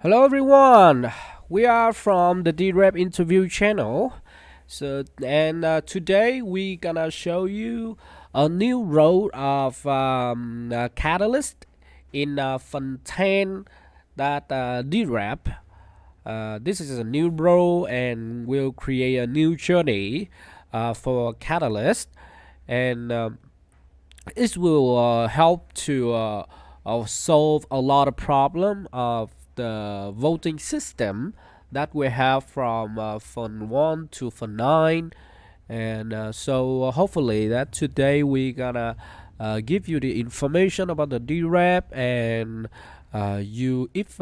Hello everyone. We are from the dRep interview channel. Today we gonna show you a new role of catalyst in Fontaine that dRep. This is a new role and will create a new journey for catalyst, and this will help to solve a lot of problem of the voting system that we have from Fund 1 to Fund 9. Hopefully that today we gonna give you the information about the dRep, and you if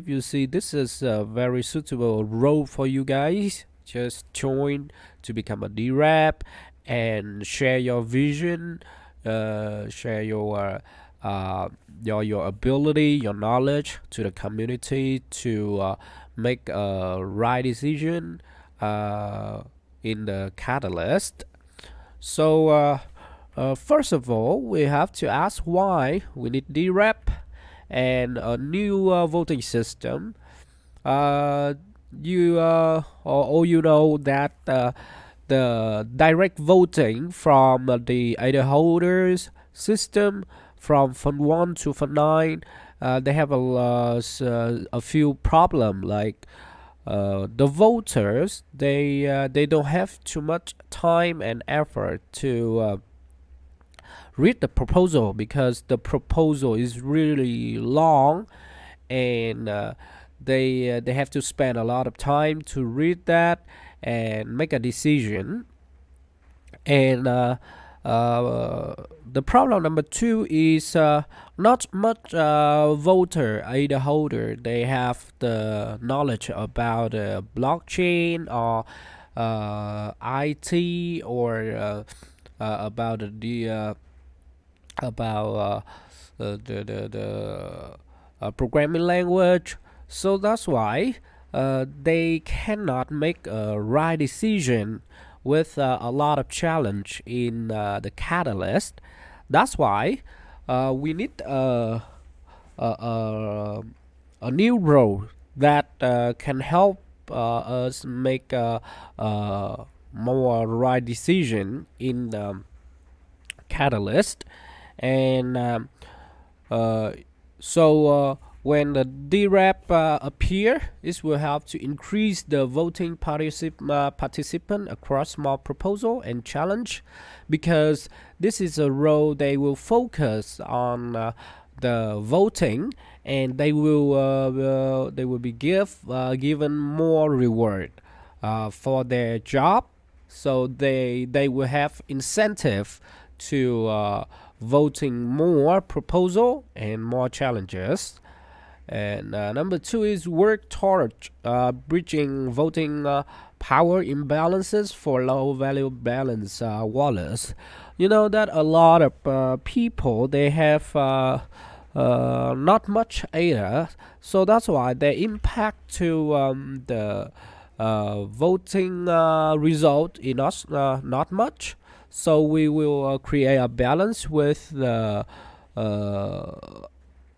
you see this is a very suitable role for you guys, just join to become a dRep and share your vision, share your ability, your knowledge to the community to make a right decision in the catalyst. First of all, we have to ask why we need dRep and a new voting system. All you know that the direct voting from the either holders system from Fund 1 to Fund 9, they have a few problem like the voters they don't have too much time and effort to read the proposal because the proposal is really long, and they have to spend a lot of time to read that and make a decision. And the problem number two is not much voter either holder they have the knowledge about blockchain or IT or about the programming language. So that's why they cannot make a right decision with a lot of challenge in the catalyst. That's why we need a new role that can help us make a more right decision in the catalyst. And uh, so when the dRep appear, this will help to increase the voting participant across more proposal and challenge, because this is a role they will focus on the voting, and they will be given more reward for their job, so they will have incentive to voting more proposal and more challenges. And number two is work toward bridging voting power imbalances for low value balance wallets. You know that a lot of people they have not much ADA, so that's why they impact to the voting result in us not much. So we will create a balance with the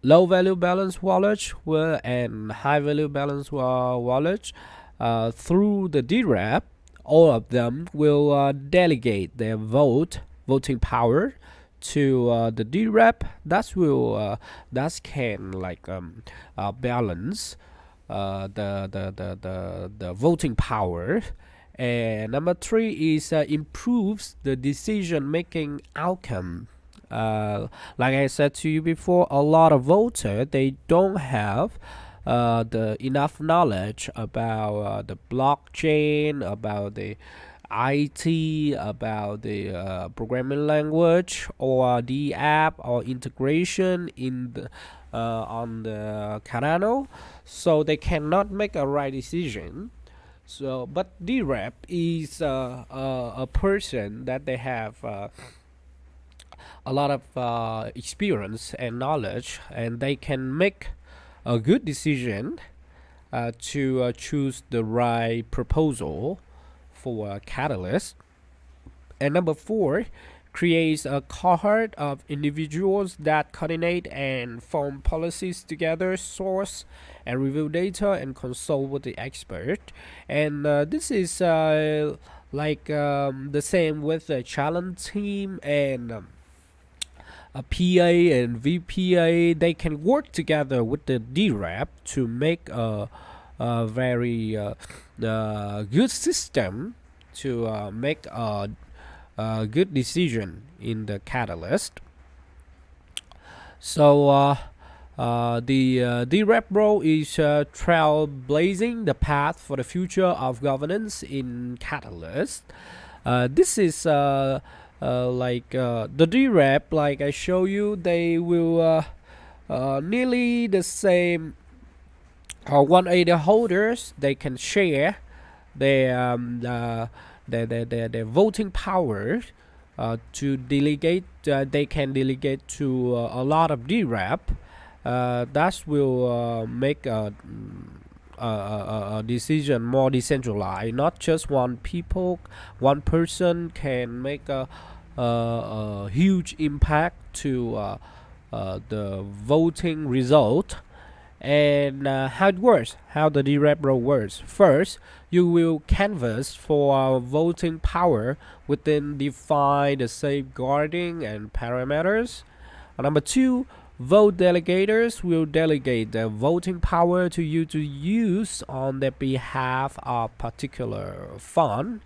low value balance wallet and high value balance wallet through the dRep. All of them will delegate their voting power to the dRep. That can like balance the voting power. And number three is improves the decision making outcome. Like I said to you before, a lot of voters they don't have the enough knowledge about the blockchain, about the IT, about the programming language, or the app or integration in the on the Cardano, so they cannot make a right decision. So, but dRep is a person that they have a lot of experience and knowledge, and they can make a good decision to choose the right proposal for a catalyst. And number four, creates a cohort of individuals that coordinate and form policies together, source and review data, and consult with the expert. And this is the same with the challenge team and a PA and VPA. They can work together with the dRep to make a very good system to make a good decision in the catalyst. So the dRep role is trailblazing the path for the future of governance in Catalyst. This is the dRep, like I show you, they will nearly the same 180 holders. They can share their voting power to delegate. They can delegate to a lot of dRep. That will make a decision more decentralized. Not just one person can make a huge impact to the voting result. And how it works, how the dRep role works. First, you will canvass for voting power within defined safeguarding and parameters. Number two, vote delegators will delegate their voting power to you to use on their behalf of particular fund.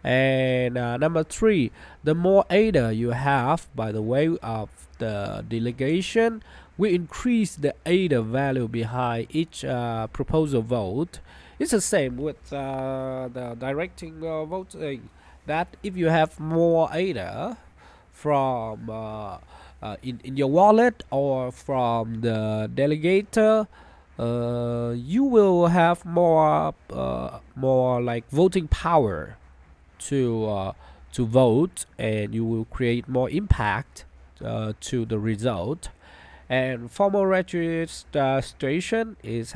And number three, the more ADA you have by the way of the delegation, we increase the ADA value behind each proposal vote. It's the same with the directing voting. That if you have more ADA from in your wallet or from the delegator, you will have more like voting power to vote, and you will create more impact to the result. And formal registration is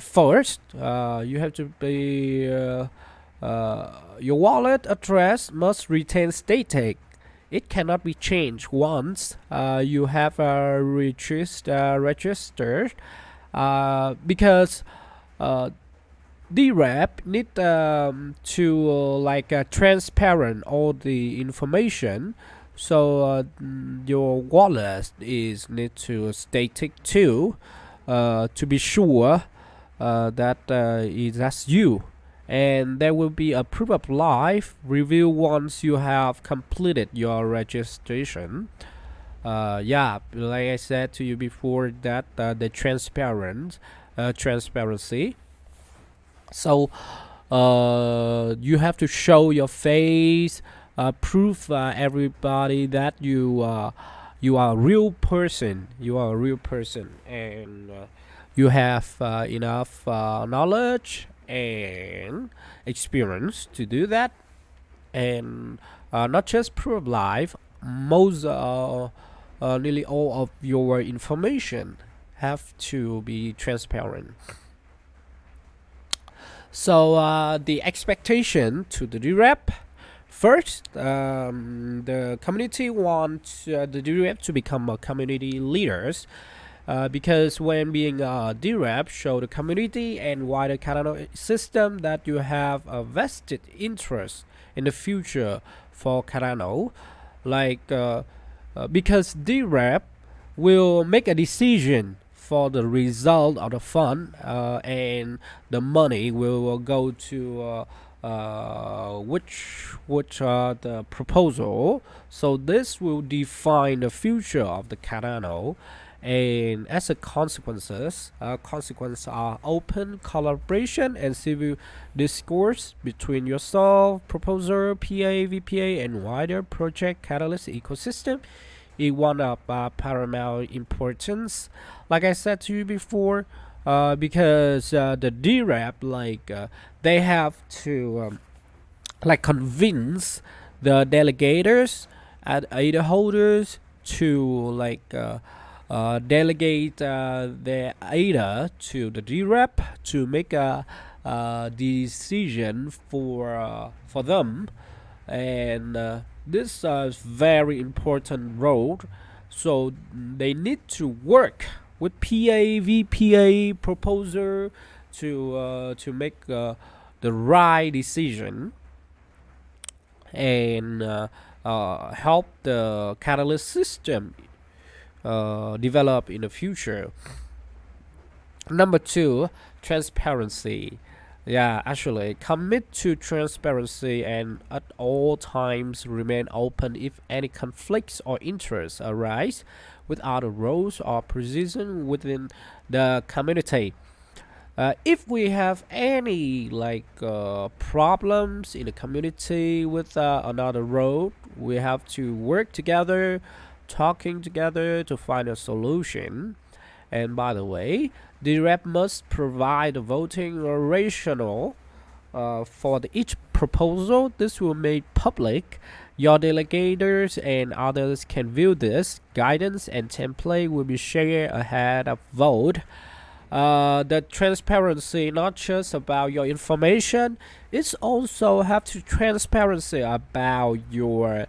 first. You have to be your wallet address must retain static. It cannot be changed once you have registered, because dRep need to transparent all the information. So your wallet is need to static too, to be sure that that's you. And there will be a proof of life review once you have completed your registration. Yeah, like I said to you before, that the transparency. So you have to show your face, prove everybody that you are a real person. You are a real person, and you have enough knowledge and experience to do that. And not just proof of life. Most nearly all of your information have to be transparent. So the expectation to the dRep. First, the community wants the dRep to become a community leaders, because when being a dRep, show the community and wider Cardano system that you have a vested interest in the future for Cardano, because dRep will make a decision for the result of the fund, and the money will go to which the proposal. So this will define the future of the Cardano, and as a consequences are open collaboration and civil discourse between yourself, proposer, PA, VPA, and wider project Catalyst ecosystem is one of paramount importance. Like I said to you before, because the dRep, they have to convince the delegators and ADA holders to delegate their ADA to the dRep to make a decision for them. And This is very important role. So they need to work with PA, VPA, proposer to make the right decision and help the catalyst system develop in the future. Number two, transparency. Yeah, actually, commit to transparency and at all times remain open if any conflicts or interests arise with other roles or positions within the community. If we have any problems in the community with another role, we have to work together, talking together to find a solution. And by the way, the rep must provide a voting rationale for each proposal. This will make public. Your delegators and others can view this. Guidance and template will be shared ahead of vote. The transparency not just about your information, it's also have to transparency about your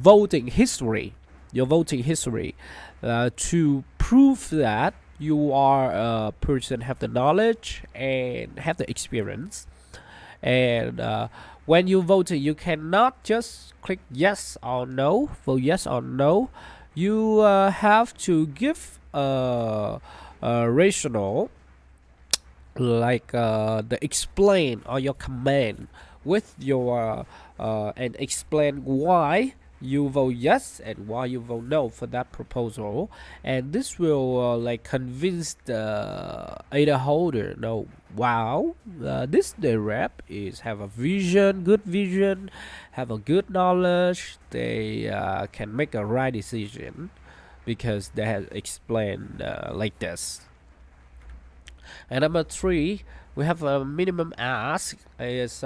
voting history, to prove that you are a person have the knowledge and have the experience. And when you vote, you cannot just click yes or no, vote yes or no. You have to give a rational, the explain or your command with your and explain why you vote yes and why you vote no for that proposal, and this will convince the data holder. No, wow, this the rep is have a good vision, have a good knowledge. They can make a right decision because they have explained like this. And number three, we have a minimum ask. Is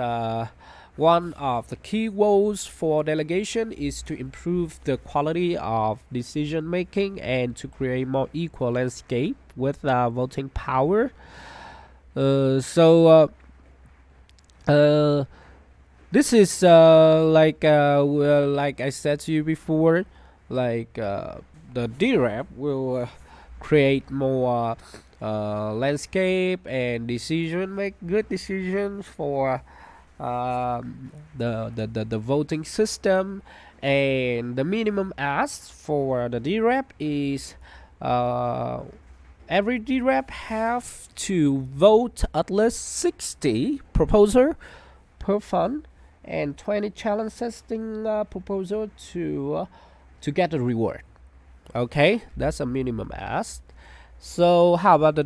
one of the key goals for delegation is to improve the quality of decision making and to create more equal landscape with voting power. This is like I said to you before, the dRep will create more landscape and make good decisions for the voting system. And the minimum ask for the dRep is every dRep have to vote at least 60 proposal per fund and 20 challenge testing proposal to get a reward. Okay, that's a minimum ask. So how about the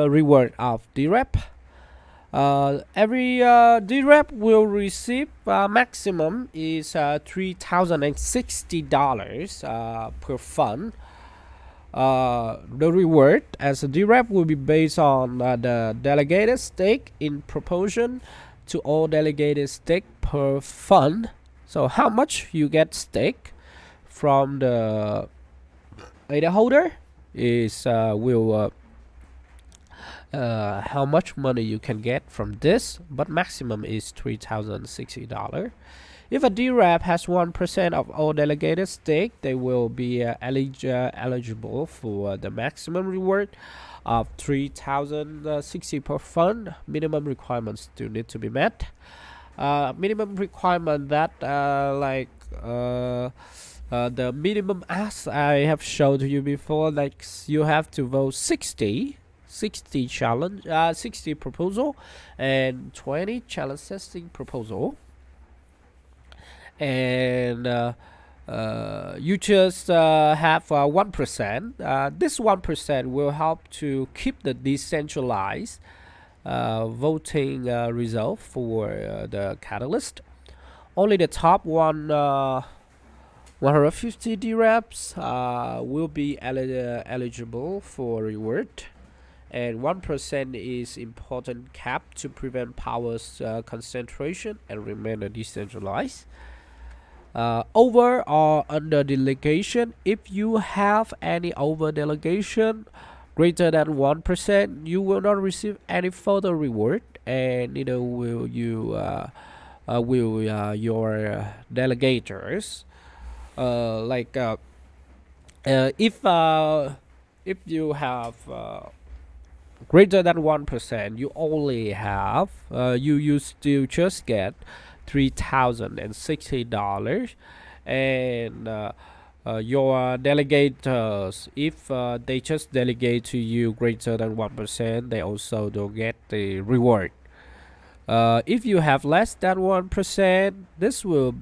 reward of dRep? Every dRep will receive maximum is $3,060 per fund. The reward as a dRep will be based on the delegated stake in proportion to all delegated stake per fund. So how much you get stake from the data holder is will how much money you can get from this, but maximum is $3,060. If a dRep has 1% of all delegated stake, they will be eligible for the maximum reward of $3,060 per fund. Minimum requirements do need to be met. Minimum requirement that the minimum ask I have showed you before, like you have to vote 60 challenge 60 proposal and 20 challenge testing proposal, and you just have 1%. This 1% will help to keep the decentralized voting result for the catalyst. Only the top 150 dReps will be eligible for reward, and 1% is important cap to prevent power's concentration and remain decentralized. Over or under delegation, if you have any over delegation greater than 1%, you will not receive any further reward, and will you with your delegators. Like if you have greater than 1%, you only have you still just get $3,060, and your delegators, if they just delegate to you greater than 1%, they also don't get the reward. If you have less than 1%, this will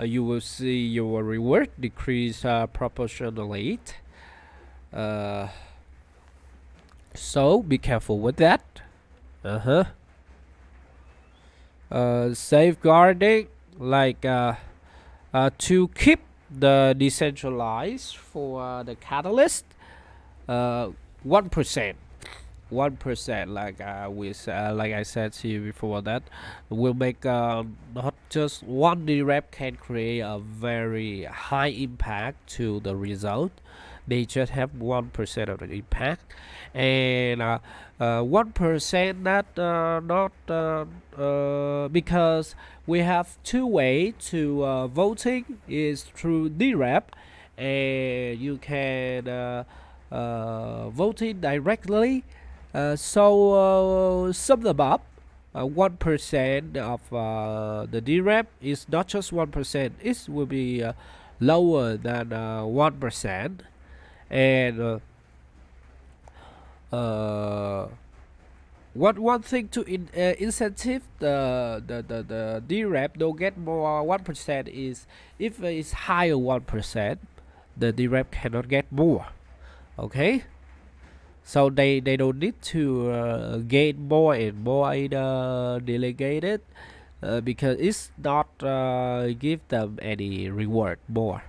you will see your reward decrease proportionally. Uh, so be careful with that. Uh-huh. Safeguarding, like to keep the decentralized for the catalyst, 1%. 1%, like like I said to you before, that will make not just one dRep can create a very high impact to the result. They just have 1% of the impact, and 1% that not because we have two way to voting is through dRep, and you can voting directly. So sum them up. 1% of the dRep is not just 1%. It will be lower than 1%, and one thing to incentive the dRep don't get more 1% is if it's higher 1%, the dRep cannot get more. Okay. So they don't need to gain more and more in delegated, because it's not give them any reward more.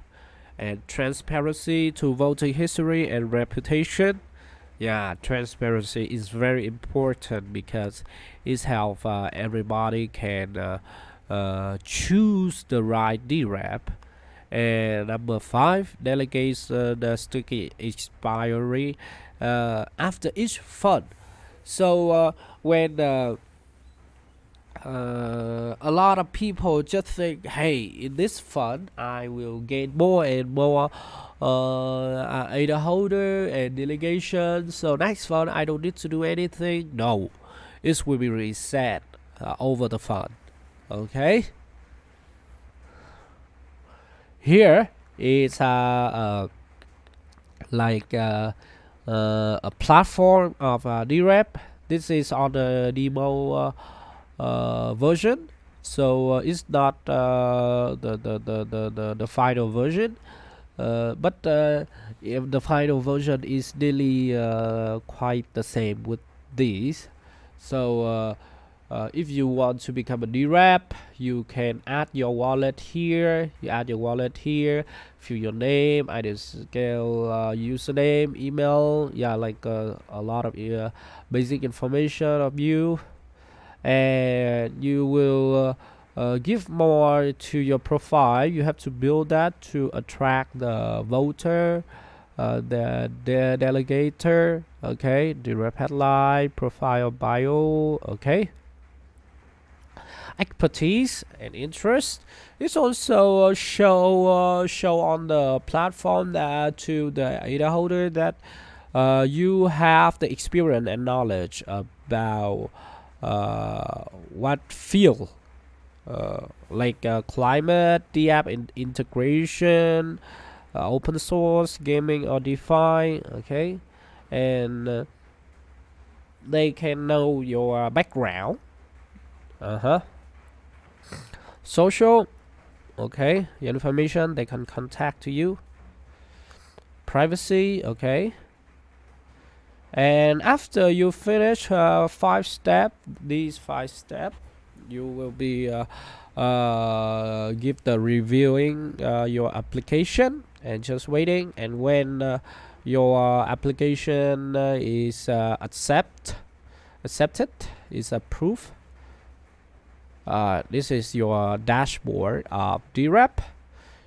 And transparency to voting history and reputation. Yeah, transparency is very important because it helps everybody can choose the right dRep. And number 5, delegates the sticky expiry after each fund. So when a lot of people just think, hey, in this fund I will gain more and more either holder and delegation, so next fund I don't need to do anything. No, it will be reset over the fund. Okay, here is like a platform of dRep. This is on the demo version, so it's not the final version, but if the final version is nearly quite the same with these. So if you want to become a dRep, you can add your wallet here. You add your wallet here, fill your name, ID scale, username, email. Yeah, like a lot of basic information of you, and you will give more to your profile. You have to build that to attract the voter, the delegator. Okay, dRep headline, profile, bio. Okay. Expertise and interest is also show on the platform that to the data holder that you have the experience and knowledge about what field, like climate, the app integration, open source, gaming, or DeFi. Okay, and they can know your background. Social, okay, your information, they can contact you. Privacy, okay. And after you finish 5 steps, these 5 steps, you will be give the reviewing your application and just waiting. And when your application is accepted, is approved, this is your dashboard of dRep.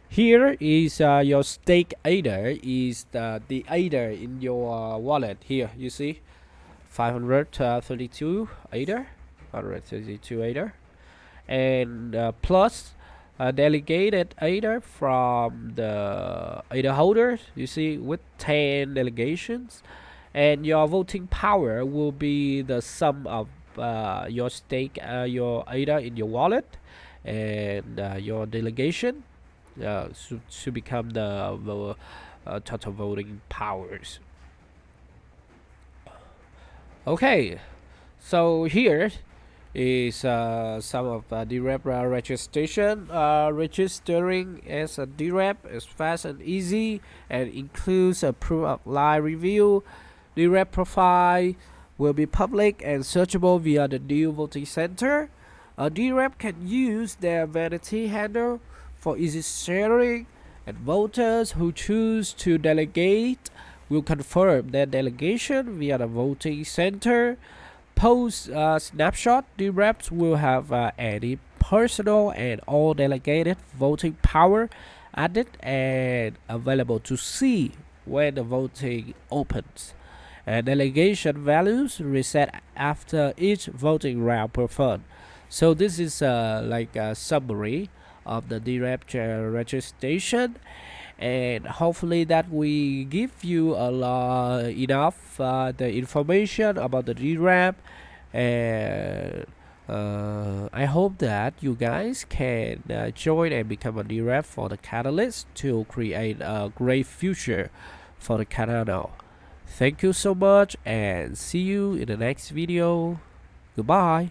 Here is your stake ADA, is the ADA in your wallet. Here you see 532 ADA, 132 ADA, and plus a delegated ADA from the ADA holders, you see, with 10 delegations, and your voting power will be the sum of your stake, your ADA in your wallet, and your delegation should become the total voting powers. Okay, so here is some of dRep registration. Registering as a dRep is fast and easy and includes a proof of live review. dRep profile will be public and searchable via the new voting center. A dRep can use their vanity handle for easy sharing, and voters who choose to delegate will confirm their delegation via the voting center. Post snapshot dReps will have any personal and all delegated voting power added and available to see when the voting opens. And delegation values reset after each voting round performed. So this is like a summary of the dRep registration, and hopefully that we give you a lot enough the information about the dRep, and I hope that you guys can join and become a dRep for the Catalyst to create a great future for the Cardano. Thank you so much and see you in the next video. Goodbye.